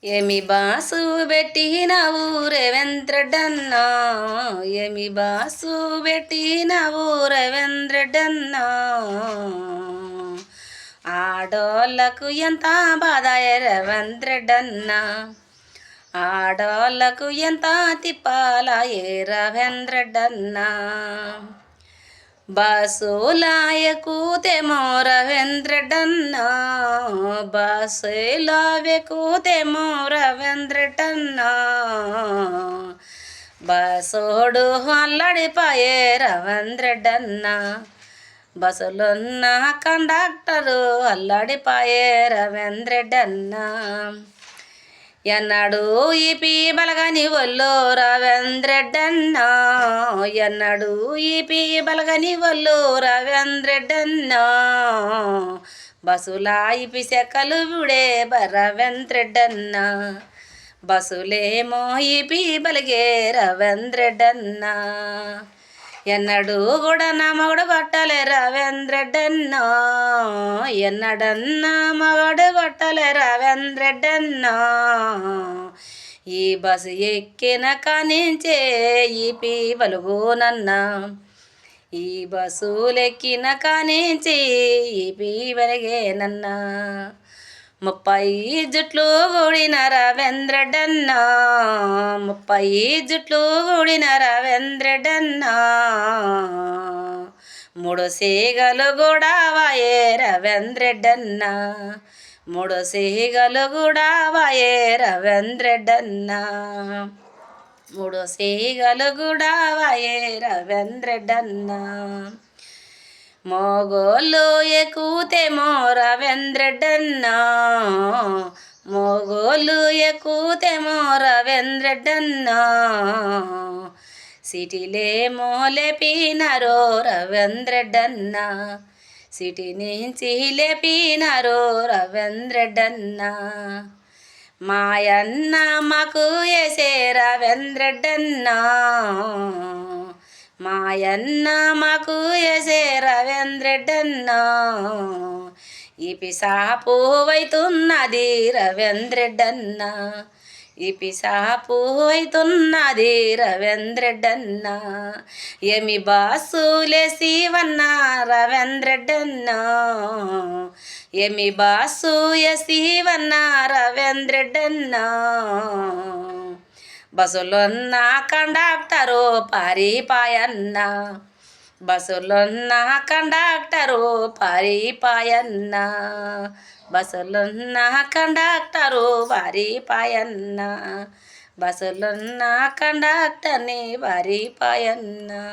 ఏమి బాసు పెట్టినవు రేవేంద్రడన్నా, ఏమి బాసు పెట్టినవు రేవేంద్రడన్నా. ఆడోళ్ళకు ఎంత బాధాయ రేవేంద్రడన్నా, ఆడోళ్ళకు ఎంత తిప్పాల ఏ రేవేంద్రడన్నా. బస్సులాయకుతేమో రవీంద్రడన్నా, బస్సులాయకుతేమో రవీంద్రడన్నా. బసోడు అల్లడిపాయే రవీంద్రడన్నా, బస్సులున్న కండక్టరు అల్లడిపాయే రవీంద్రడన్నా. ఎన్నడు ఈపి బలగని ఒళ్ళు రవీంద్రడన్నా, ఎన్నడు ఈపి బలగని ఒళ్ళు రవీంద్రడన్నా. బస్సులా ఇపి సెక్కలు విడే రవీంద్రడన్నా, బస్సులేమో ఈపి బలిగే రవీంద్రడన్నా. ఎన్నడు కూడా నా మగడు పట్టలే రవీంద్రడన్నా, ఎన్నడన్నా మగడు పట్టలే రవీంద్రడన్నా. ఈ బస్సు ఎక్కిన కానించే ఈపి బలుగునన్నా, ఈ బస్సులెక్కిన కానించి ఈపి బలిగేనన్నా. 30 జుట్లు కూడిన రవీంద్రడన్నా, 30 జుట్లు కూడిన రవీంద్రడన్నా. 3 సేగలు కూడా వాయే రవీంద్రడన్నా, 3 సేగలు కూడా వాయే రవీంద్రడన్నా. 3 సేగలు కూడా వాయే రవీంద్రడన్నా. మొగోళ్ళు ఎక్కుతేమో రవీంద్రడన్నా, మొగోళ్ళు ఎక్కుతేమో రవీంద్రడన్నా. సిటీలేమో లేపినారో రవీంద్రడన్నా, సిటీ నుంచి లేపినారో రవీంద్రడన్నా. మాయన్న మాకు వేసే రవీంద్రడన్నా, మాయన్న మాకు వేసే రవీంద్రడన్నా. ఈపి సాపు అవుతున్నది రవీంద్రడన్నా, ఈపి సాపు అవుతున్నది రవీంద్రడన్నా. ఏమి బాసులేసి వన్నా రవీంద్రడన్నా, ఏమి బాసు వేసి వన్నా రవీంద్రడన్నా. బస్సులున్న కండక్టరు పారిపాయన్నా, బస్సులున్న కండక్టరు పారిపాయన్నా, బస్సులున్న కండక్టరు పారిపాయన్నా, బస్సులున్న కండక్టర్ని పారిపాయన్నా.